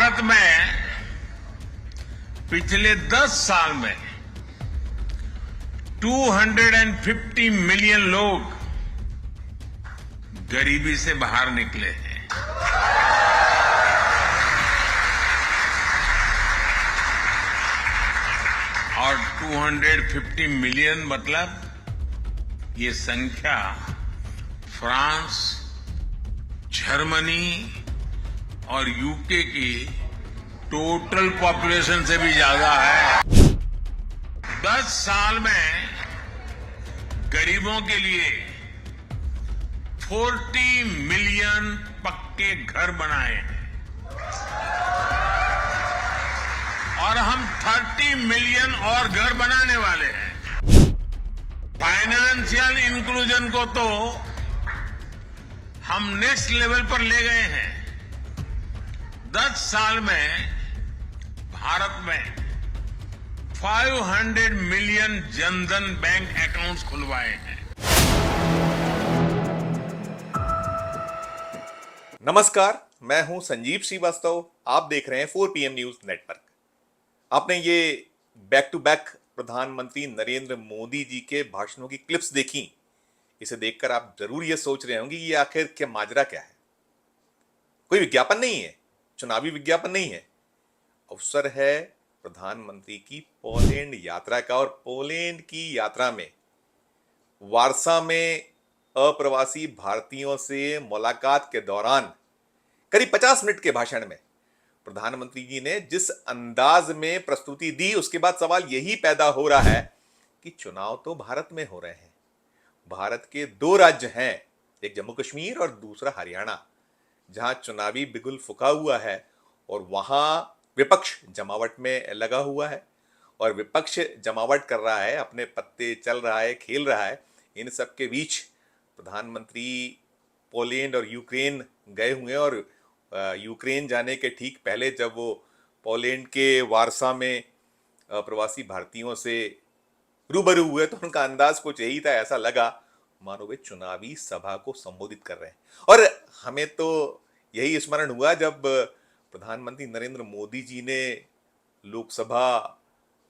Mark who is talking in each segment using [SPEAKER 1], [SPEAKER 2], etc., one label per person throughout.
[SPEAKER 1] भारत में पिछले 10 साल में 250 मिलियन लोग गरीबी से बाहर निकले हैं। और 250 मिलियन मतलब ये संख्या फ्रांस, जर्मनी और यूके की टोटल पॉपुलेशन से भी ज्यादा है। 10 साल में गरीबों के लिए 40 मिलियन पक्के घर बनाए हैं और हम 30 मिलियन और घर बनाने वाले हैं। फाइनेंशियल इंक्लूजन को तो हम नेक्स्ट लेवल पर ले गए हैं। 10 साल में भारत में 500 मिलियन जनधन बैंक अकाउंट्स खुलवाए हैं।
[SPEAKER 2] नमस्कार, मैं हूं संजीव श्रीवास्तव। आप देख रहे हैं 4PM न्यूज नेटवर्क। आपने ये बैक टू बैक प्रधानमंत्री नरेंद्र मोदी जी के भाषणों की क्लिप्स देखी। इसे देखकर आप जरूर ये सोच रहे होंगे कि ये आखिर क्या माजरा क्या है। कोई विज्ञापन नहीं है, चुनावी विज्ञापन नहीं है। अवसर है प्रधानमंत्री की पोलैंड यात्रा का। और पोलैंड की यात्रा में वार्सा में अप्रवासी भारतीयों से मुलाकात के दौरान करीब 50 मिनट के भाषण में प्रधानमंत्री जी ने जिस अंदाज में प्रस्तुति दी, उसके बाद सवाल यही पैदा हो रहा है कि चुनाव तो भारत में हो रहे हैं। भारत के 2 राज्य हैं, एक जम्मू कश्मीर और दूसरा हरियाणा, जहां चुनावी बिगुल फुका हुआ है और वहां विपक्ष जमावट में लगा हुआ है। और विपक्ष जमावट कर रहा है, अपने पत्ते चल रहा है, खेल रहा है। इन सब के बीच प्रधानमंत्री पोलैंड और यूक्रेन गए हुए हैं। और यूक्रेन जाने के ठीक पहले जब वो पोलैंड के वार्सा में प्रवासी भारतीयों से रूबरू हुए तो उनका अंदाज कुछ यही था। ऐसा लगा मानो वे चुनावी सभा को संबोधित कर रहे हैं। और हमें तो यही स्मरण हुआ जब प्रधानमंत्री नरेंद्र मोदी जी ने लोकसभा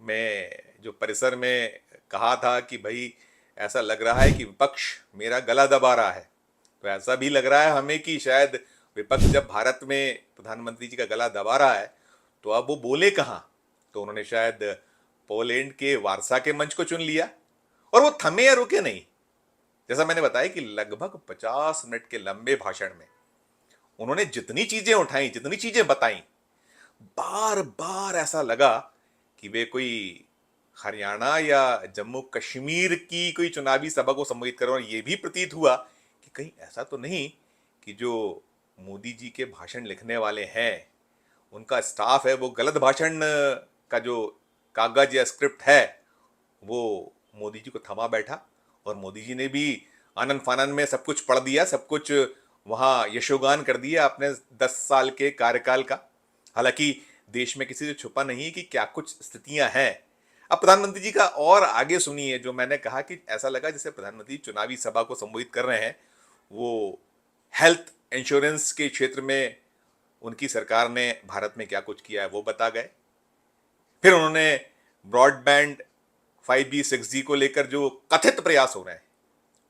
[SPEAKER 2] में जो परिसर में कहा था कि भाई ऐसा लग रहा है कि विपक्ष मेरा गला दबा रहा है। तो ऐसा भी लग रहा है हमें कि शायद विपक्ष जब भारत में प्रधानमंत्री जी का गला दबा रहा है तो अब वो बोले कहां। तो उन्होंने शायद पोलैंड के वार्सा के मंच को चुन लिया। और वो थमे या रुके नहीं। जैसा मैंने बताया कि लगभग 50 मिनट के लंबे भाषण में उन्होंने जितनी चीजें उठाई, जितनी चीजें बताई, बार बार ऐसा लगा कि वे कोई हरियाणा या जम्मू कश्मीर की कोई चुनावी सभा को संबोधित कर रहे हैं। और यह भी प्रतीत हुआ कि कहीं ऐसा तो नहीं कि जो मोदी जी के भाषण लिखने वाले हैं, उनका स्टाफ है, वो गलत भाषण का जो कागज या स्क्रिप्ट है वो मोदी जी को थमा बैठा। और मोदी जी ने भी आनन फानन में सब कुछ पढ़ दिया, सब कुछ वहाँ यशोगान कर दिया अपने 10 साल के कार्यकाल का। हालांकि देश में किसी से छुपा नहीं कि क्या कुछ स्थितियां हैं। अब प्रधानमंत्री जी का और आगे सुनिए। जो मैंने कहा कि ऐसा लगा जैसे प्रधानमंत्री चुनावी सभा को संबोधित कर रहे हैं। वो हेल्थ इंश्योरेंस के क्षेत्र में उनकी सरकार ने भारत में क्या कुछ किया है वो बता गए। फिर उन्होंने ब्रॉडबैंड 5G 6G को लेकर जो कथित प्रयास हो रहे हैं,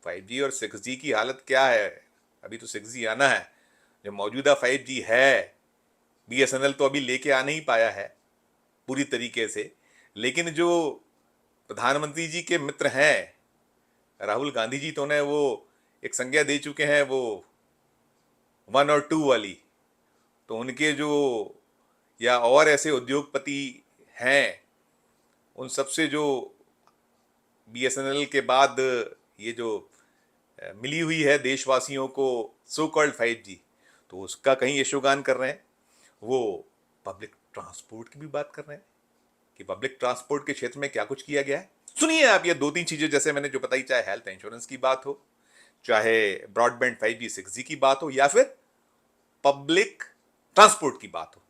[SPEAKER 2] 5G और 6G की हालत क्या है। अभी तो 6G आना है। जो मौजूदा 5G है, BSNL तो अभी लेके आ नहीं पाया है पूरी तरीके से। लेकिन जो प्रधानमंत्री जी के मित्र हैं, राहुल गांधी जी, तो उन्हें वो एक संज्ञा दे चुके हैं, वो 1 और 2 वाली। तो उनके जो या और ऐसे उद्योगपति हैं, उन सबसे जो BSNL के बाद ये जो मिली हुई है देशवासियों को सो कॉल्ड 5G, तो उसका कहीं यशोगान कर रहे हैं। वो पब्लिक ट्रांसपोर्ट की भी बात कर रहे हैं कि पब्लिक ट्रांसपोर्ट के क्षेत्र में क्या कुछ किया गया है। सुनिए आप ये 2-3 चीजें जैसे मैंने जो बताई, चाहे हेल्थ इंश्योरेंस की बात हो, चाहे ब्रॉडबैंड 5G 6G की बात हो, या फिर पब्लिक ट्रांसपोर्ट की बात हो।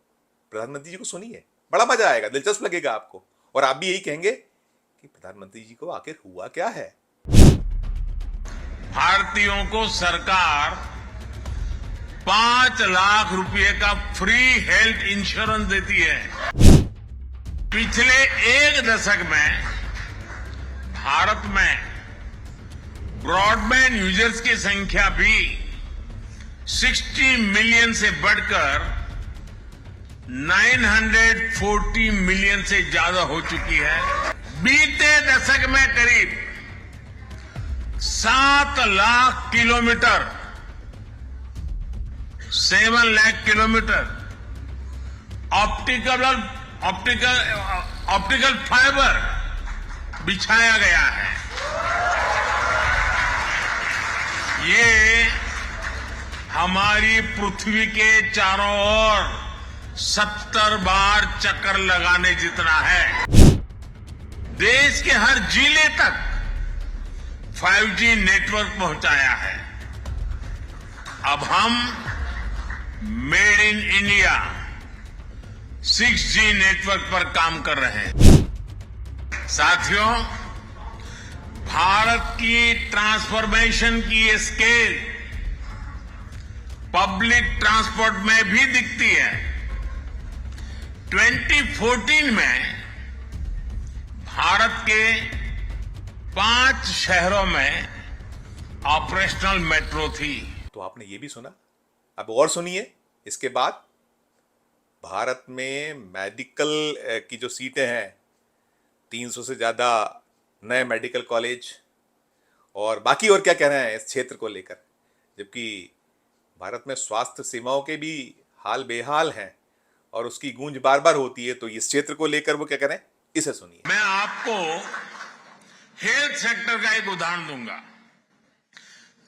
[SPEAKER 2] प्रधानमंत्री जी को सुनिए, बड़ा मजा आएगा, दिलचस्प लगेगा आपको। और आप भी यही कहेंगे कि प्रधानमंत्री जी को आखिर हुआ क्या है।
[SPEAKER 1] भारतीयों को सरकार 5 लाख रुपए का फ्री हेल्थ इंश्योरेंस देती है। पिछले एक दशक में भारत में ब्रॉडबैंड यूजर्स की संख्या भी 60 मिलियन से बढ़कर 940 मिलियन से ज्यादा हो चुकी है। बीते दशक में करीब 7 lakh kilometre 7 lakh kilometre optical fibre बिछाया गया है। ये हमारी पृथ्वी के चारों ओर 70 बार चक्कर लगाने जितना है। देश के हर जिले तक 5G नेटवर्क पहुंचाया है। अब हम made in India 6G network पर काम कर रहे हैं। साथियों, भारत की ट्रांसफॉर्मेशन की ये स्केल पब्लिक ट्रांसपोर्ट में भी दिखती है। 2014 में भारत के 5 शहरों में ऑपरेशनल मेट्रो थी।
[SPEAKER 2] तो आपने ये भी सुना, अब और सुनिए इसके बाद। भारत में मेडिकल की जो सीटें हैं, 300 से ज़्यादा नए मेडिकल कॉलेज, और बाकी और क्या कह रहे हैं इस क्षेत्र को लेकर, जबकि भारत में स्वास्थ्य सेवाओं के भी हाल बेहाल हैं और उसकी गूंज बार बार होती है। तो इस क्षेत्र को लेकर वो क्या कह रहे हैं, इसे सुनिए।
[SPEAKER 1] मैं आपको हेल्थ सेक्टर का एक उदाहरण दूंगा।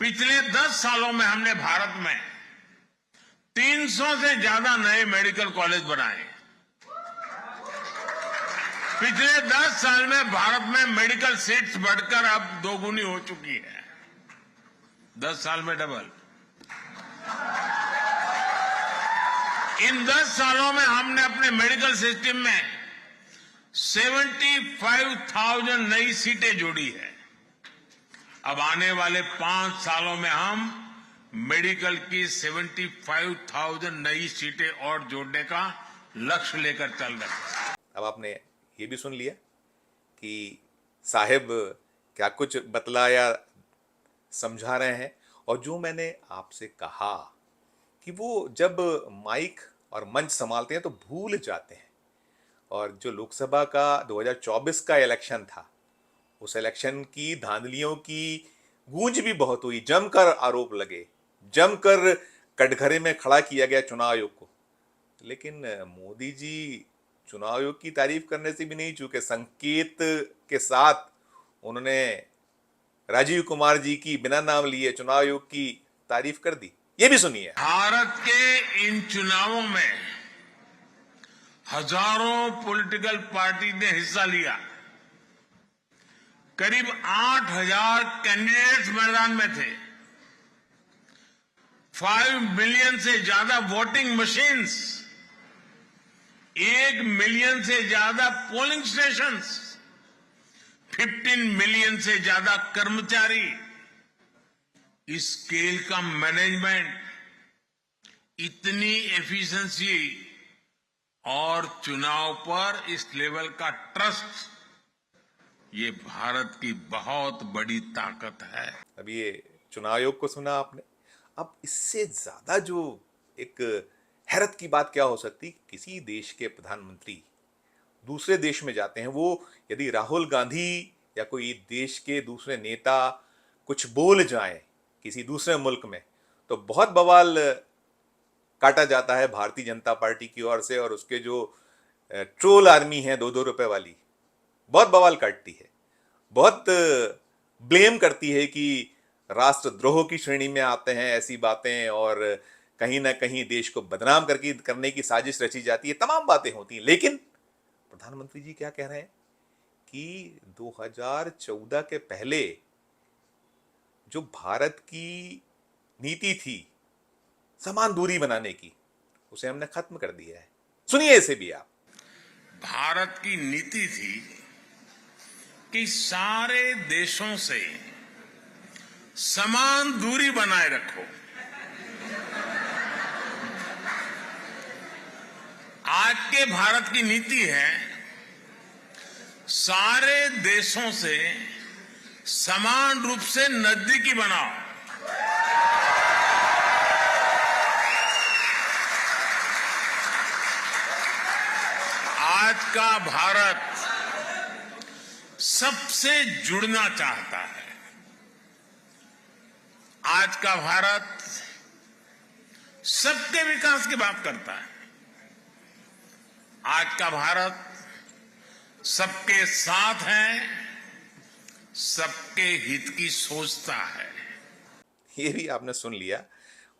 [SPEAKER 1] पिछले 10 सालों में हमने भारत में 300 से ज्यादा नए मेडिकल कॉलेज बनाए। पिछले 10 साल में भारत में मेडिकल सीट्स बढ़कर अब 2 गुनी हो चुकी है। 10 साल में डबल। इन 10 सालों में हमने अपने मेडिकल सिस्टम में 75,000 नई सीटें जोड़ी है। अब आने वाले 5 सालों में हम मेडिकल की 75,000 नई सीटें और जोड़ने का लक्ष्य लेकर चल रहे हैं।
[SPEAKER 2] अब आपने ये भी सुन लिया कि साहिब क्या कुछ बतलाया, समझा रहे हैं। और जो मैंने आपसे कहा कि वो जब माइक और मंच संभालते हैं तो भूल जाते हैं। और जो लोकसभा का 2024 का इलेक्शन था, उस इलेक्शन की धांधलियों की गूंज भी बहुत हुई, जमकर आरोप लगे, जमकर कटघरे में खड़ा किया गया चुनाव आयोग को। लेकिन मोदी जी चुनाव आयोग की तारीफ करने से भी नहीं चूके। संकेत के साथ उन्होंने राजीव कुमार जी की बिना नाम लिए चुनाव आयोग की तारीफ कर दी। ये भी सुनिए।
[SPEAKER 1] भारत के इन चुनावों में हजारों पॉलिटिकल पार्टी ने हिस्सा लिया। करीब 8,000 कैंडिडेट्स मैदान में थे। 5 मिलियन से ज्यादा वोटिंग मशीन्स, 1 मिलियन से ज्यादा पोलिंग स्टेशंस, 15 मिलियन से ज्यादा कर्मचारी। इस स्केल का मैनेजमेंट, इतनी एफिशिएंसी और चुनाव पर इस लेवल का ट्रस्ट, ये भारत की बहुत बड़ी ताकत है।
[SPEAKER 2] अब ये चुनाव आयोग को सुना आपने। अब इससे ज्यादा जो एक हैरत की बात क्या हो सकती, किसी देश के प्रधानमंत्री दूसरे देश में जाते हैं, वो यदि राहुल गांधी या कोई देश के दूसरे नेता कुछ बोल जाएं किसी दूसरे मुल्क में, तो बहुत बवाल काटा जाता है भारतीय जनता पार्टी की ओर से। और उसके जो ट्रोल आर्मी है 2-2 रुपए वाली, बहुत बवाल काटती है, बहुत ब्लेम करती है कि राष्ट्रद्रोह की श्रेणी में आते हैं ऐसी बातें, और कहीं ना कहीं देश को बदनाम करने की साजिश रची जाती है। तमाम बातें होती हैं। लेकिन प्रधानमंत्री जी क्या कह रहे हैं कि 2014 के पहले जो भारत की नीति थी समान दूरी बनाने की, उसे हमने खत्म कर दिया है। सुनिए इसे भी आप।
[SPEAKER 1] भारत की नीति थी कि सारे देशों से समान दूरी बनाए रखो। आज के भारत की नीति है सारे देशों से समान रूप से नजदीकी बनाओ। आज का भारत सबसे जुड़ना चाहता है। आज का भारत सबके विकास की बात करता है। आज का भारत सबके साथ है, सबके हित की सोचता है।
[SPEAKER 2] ये भी आपने सुन लिया।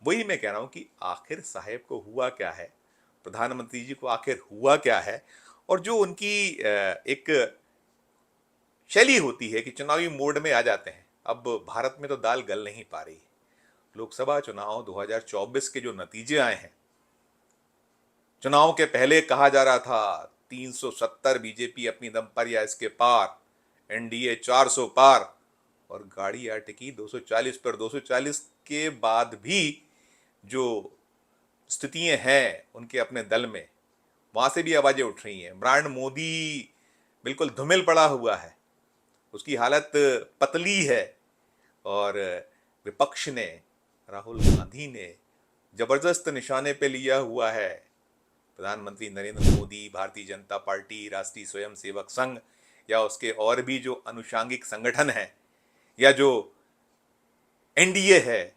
[SPEAKER 2] वही मैं कह रहा हूं कि आखिर साहेब को हुआ क्या है, प्रधानमंत्री जी को आखिर हुआ क्या है, और जो उनकी एक शैली होती है कि चुनावी मोड में आ जाते हैं। अब भारत में तो दाल गल नहीं पा रही। लोकसभा चुनाव 2024 के जो नतीजे आए हैं, चुनाव के पहले कहा जा रहा था 370 बीजेपी अपनी दम पर या इसके पार, एनडीए 400 पार, और गाड़ी आ टिकी 240 पर। 240 के बाद भी जो स्थितियां हैं उनके अपने दल में, वहां से भी आवाजें उठ रही हैं। ब्रांड मोदी बिल्कुल धुमिल पड़ा हुआ है, उसकी हालत पतली है, और विपक्ष ने, राहुल गांधी ने जबरदस्त निशाने पे लिया हुआ है प्रधानमंत्री नरेंद्र मोदी, भारतीय जनता पार्टी, राष्ट्रीय स्वयंसेवक संघ, या उसके और भी जो अनुषांगिक संगठन हैं, या जो एनडीए है,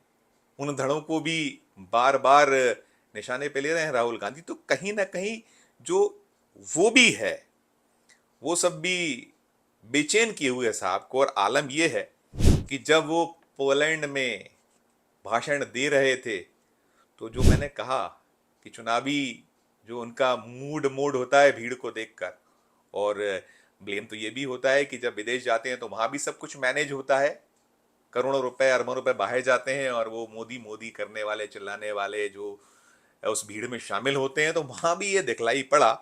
[SPEAKER 2] उन धड़ों को भी बार बार निशाने पे ले रहे हैं राहुल गांधी। तो कहीं ना कहीं जो वो भी है, वो सब भी बेचैन किए हुए साहब को। और आलम यह है कि जब वो पोलैंड में भाषण दे रहे थे, तो जो मैंने कहा कि चुनावी जो उनका मोड होता है भीड़ को देखकर, और ब्लेम तो ये भी होता है कि जब विदेश जाते हैं तो वहां भी सब कुछ मैनेज होता है, करोड़ों रुपए अरबों रुपए बाहर जाते हैं, और वो मोदी मोदी करने वाले, चिल्लाने वाले जो उस भीड़ में शामिल होते हैं। तो वहां भी ये दिखलाई पड़ा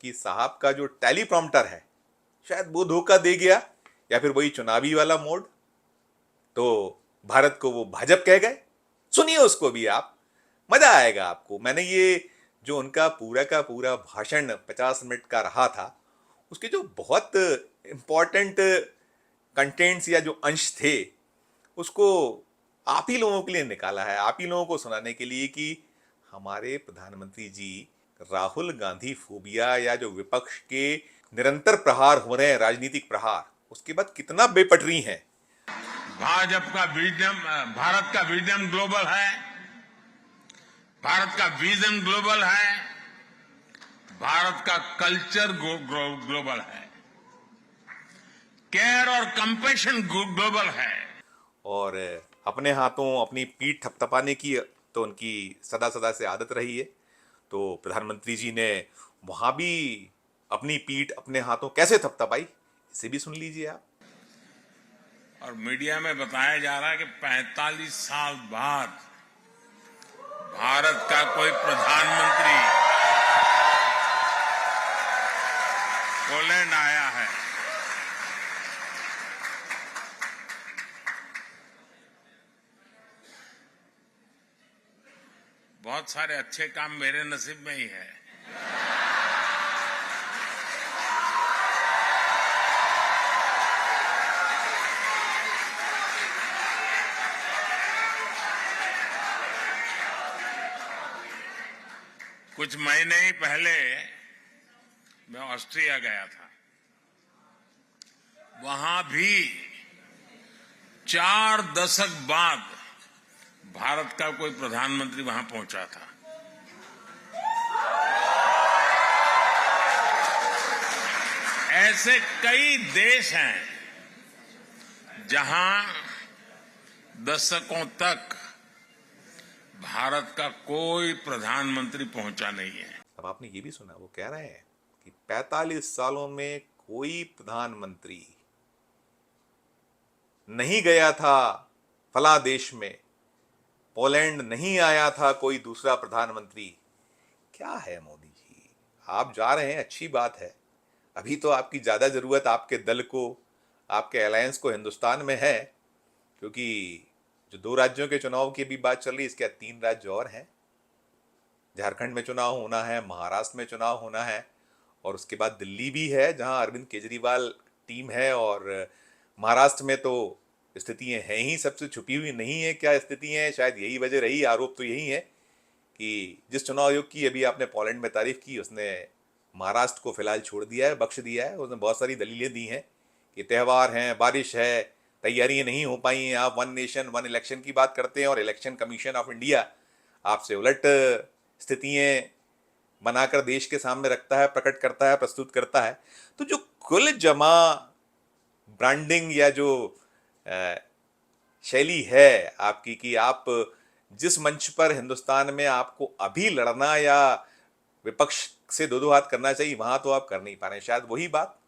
[SPEAKER 2] कि साहब का जो टेलीप्रॉम्प्टर है शायद वो धोखा दे गया, या फिर वही चुनावी वाला मोड। तो भारत को वो भाजपा कह गए। सुनिए उसको भी आप, मजा आएगा आपको। मैंने ये जो उनका पूरा का पूरा भाषण 50 मिनट का रहा था, उसके जो बहुत इंपॉर्टेंट कंटेंट्स या जो अंश थे, उसको आप ही लोगों के लिए निकाला है, आप ही लोगों को सुनाने के लिए कि हमारे प्रधानमंत्री जी राहुल गांधी फोबिया, या जो विपक्ष के निरंतर प्रहार हो रहे हैं, राजनीतिक प्रहार, उसके बाद कितना बेपटरी हैं।
[SPEAKER 1] भाजपा का विजन, भारत का विजन ग्लोबल है। भारत का विजन ग्लोबल है। भारत का कल्चर ग्लोबल है। केयर और कंपैशन ग्लोबल है।
[SPEAKER 2] और अपने हाथों अपनी पीठ थपथपाने की तो उनकी सदा सदा से आदत रही है। तो प्रधानमंत्री जी ने वहां भी अपनी पीठ अपने हाथों कैसे थपथपाई, इसे भी सुन लीजिए आप।
[SPEAKER 1] और मीडिया में बताया जा रहा है कि 45 साल बाद भारत का कोई प्रधानमंत्री पोलैंड आया है। बहुत सारे अच्छे काम मेरे नसीब में ही है। कुछ महीने ही पहले मैं ऑस्ट्रिया गया था। वहां भी 4 दशक बाद भारत का कोई प्रधानमंत्री वहां पहुंचा था। ऐसे कई देश हैं जहां दशकों तक भारत का कोई प्रधानमंत्री पहुंचा नहीं है।
[SPEAKER 2] अब आपने ये भी सुना, वो कह रहे हैं कि 45 सालों में कोई प्रधानमंत्री नहीं गया था फला देश में, पोलैंड नहीं आया था कोई दूसरा प्रधानमंत्री। क्या है मोदी जी, आप जा रहे हैं, अच्छी बात है। अभी तो आपकी ज्यादा जरूरत आपके दल को, आपके अलायंस को हिंदुस्तान में है, क्योंकि जो 2 राज्यों के चुनाव की भी बात चल रही है, इसके 3 राज्य और हैं। झारखंड में चुनाव होना है, महाराष्ट्र में चुनाव होना है, और उसके बाद दिल्ली भी है जहां अरविंद केजरीवाल टीम है। और महाराष्ट्र में तो स्थितियां हैं ही, सबसे छुपी हुई नहीं है क्या स्थिति है, शायद यही वजह रही, आरोप तो यही है कि जिस चुनाव आयोग की अभी आपने पोलैंड में तारीफ की, उसने महाराष्ट्र को फिलहाल छोड़ दिया है, बख्श दिया है। उसने बहुत सारी दलीलें दी हैं कि त्यौहार हैं, बारिश है, तैयारियां नहीं हो पाई हैं, आप वन नेशन वन इलेक्शन की बात करते हैं और इलेक्शन कमीशन ऑफ इंडिया आपसे उलट स्थितियां बनाकर देश के सामने रखता है, प्रकट करता है, प्रस्तुत करता है। तो जो कुल जमा ब्रांडिंग या जो अ, शैली है आपकी कि आप जिस मंच पर हिंदुस्तान में आपको अभी लड़ना या विपक्ष से दो दो हाथ करना चाहिए, वहां तो आप कर नहीं पा रहे हैं। शायद वही बात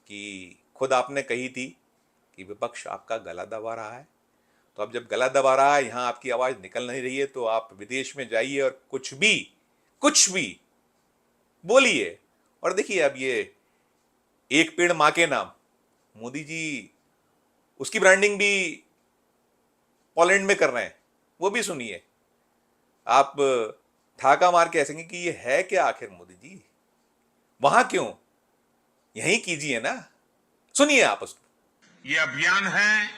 [SPEAKER 2] कि खुद आपने कही थी कि विपक्ष आपका गला दबा रहा है। तो अब जब गला दबा रहा है, यहां आपकी आवाज निकल नहीं रही है, तो आप विदेश में जाइए और कुछ भी बोलिए। और देखिए, अब ये एक पेड़ मां के नाम, मोदी जी उसकी ब्रांडिंग भी पोलैंड में कर रहे हैं, वो भी सुनिए। आप ठाका मार के हंसेंगे कि ये है क्या आखिर मोदी जी, वहां क्यों, यहीं कीजिए ना। सुनिए आप उसको।
[SPEAKER 1] ये अभियान है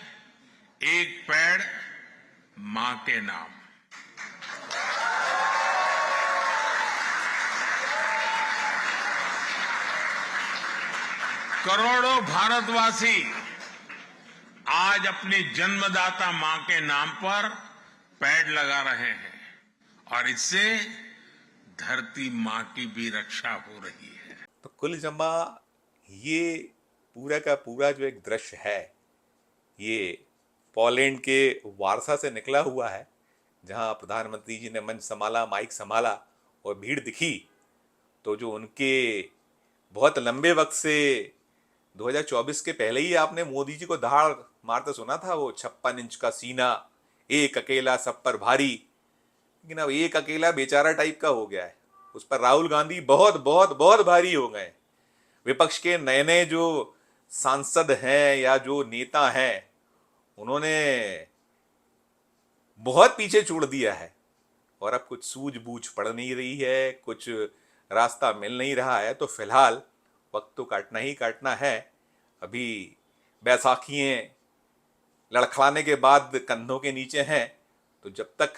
[SPEAKER 1] एक पेड़ मां के नाम। करोड़ों भारतवासी आज अपनी जन्मदाता मां के नाम पर पेड़ लगा रहे हैं और इससे धरती मां की भी रक्षा हो रही है।
[SPEAKER 2] तो कुल जमा ये पूरा का पूरा जो एक दृश्य है, ये पोलैंड के वारसा से निकला हुआ है, जहां प्रधानमंत्री जी ने मंच संभाला, माइक संभाला और भीड़ दिखी। तो जो उनके बहुत लंबे वक्त से 2024 के पहले ही आपने मोदी जी को दहाड़ मारते सुना था, वो 56 इंच का सीना, एक अकेला सब पर भारी। लेकिन अब एक अकेला बेचारा टाइप का हो गया है, उस पर राहुल गांधी बहुत बहुत बहुत भारी हो गए। विपक्ष के नए नए जो सांसद हैं या जो नेता हैं, उन्होंने बहुत पीछे छोड़ दिया है और अब कुछ सूझबूझ पड़ नहीं रही है, कुछ रास्ता मिल नहीं रहा है। तो फिलहाल वक्त तो काटना ही काटना है। अभी बैसाखियां लड़खड़ाने के बाद कंधों के नीचे हैं, तो जब तक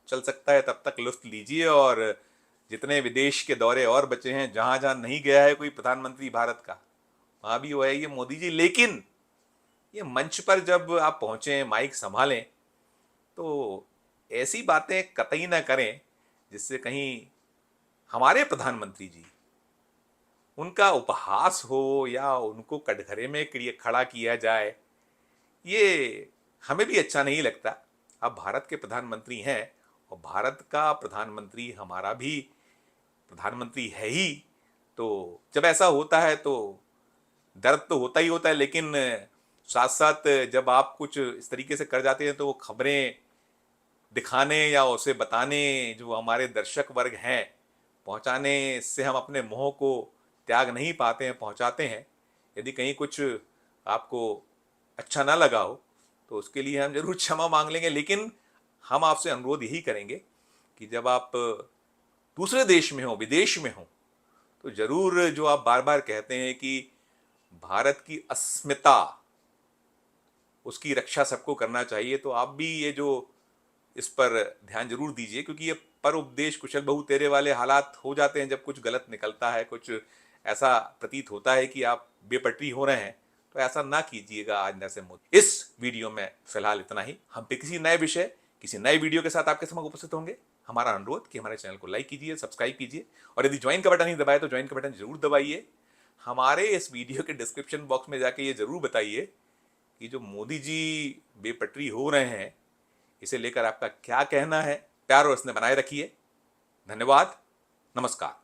[SPEAKER 2] चल सकता है तब तक लुत्फ लीजिए। और जितने विदेश के दौरे और बचे हैं, जहां जहां नहीं गया है कोई प्रधानमंत्री भारत का, वहां भी वो है ये मोदी जी। लेकिन ये मंच पर जब आप पहुंचे, माइक संभालें, तो ऐसी बातें कतई ना करें जिससे कहीं हमारे प्रधानमंत्री जी, उनका उपहास हो या उनको कटघरे में खड़ा किया जाए, ये हमें भी अच्छा नहीं लगता। आप भारत के प्रधानमंत्री हैं और भारत का प्रधानमंत्री हमारा भी प्रधानमंत्री है ही। तो जब ऐसा होता है तो दर्द तो होता ही होता है, लेकिन साथ साथ जब आप कुछ इस तरीके से कर जाते हैं तो वो खबरें दिखाने या उसे बताने जो हमारे दर्शक वर्ग हैं, पहुंचाने से हम अपने मोह को त्याग नहीं पाते हैं, पहुंचाते हैं। यदि कहीं कुछ आपको अच्छा ना लगा हो तो उसके लिए हम जरूर क्षमा मांग लेंगे। लेकिन हम आपसे अनुरोध यही करेंगे कि जब आप दूसरे देश में हो, विदेश में हो, तो जरूर जो आप बार बार कहते हैं कि भारत की अस्मिता, उसकी रक्षा सबको करना चाहिए, तो आप भी ये जो इस पर ध्यान जरूर दीजिए। क्योंकि ये पर उपदेश कुशल बहु तेरे वाले हालात हो जाते हैं जब कुछ गलत निकलता है, कुछ ऐसा प्रतीत होता है कि आप बेपटरी हो रहे हैं, तो ऐसा ना कीजिएगा आइंदा से। मोदी इस वीडियो में फिलहाल इतना ही। हम पे किसी नए विषय, किसी नए वीडियो के साथ आपके समक्ष उपस्थित होंगे। हमारा अनुरोध कि हमारे चैनल को लाइक कीजिए, सब्सक्राइब कीजिए, और यदि ज्वाइन का बटन नहीं दबाए तो ज्वाइन का बटन जरूर दबाइए। हमारे इस वीडियो के डिस्क्रिप्शन बॉक्स में जाके ये जरूर बताइए कि जो मोदी जी बेपटरी हो रहे हैं, इसे लेकर आपका क्या कहना है। प्यार और स्नेह बनाए रखिए। धन्यवाद, नमस्कार।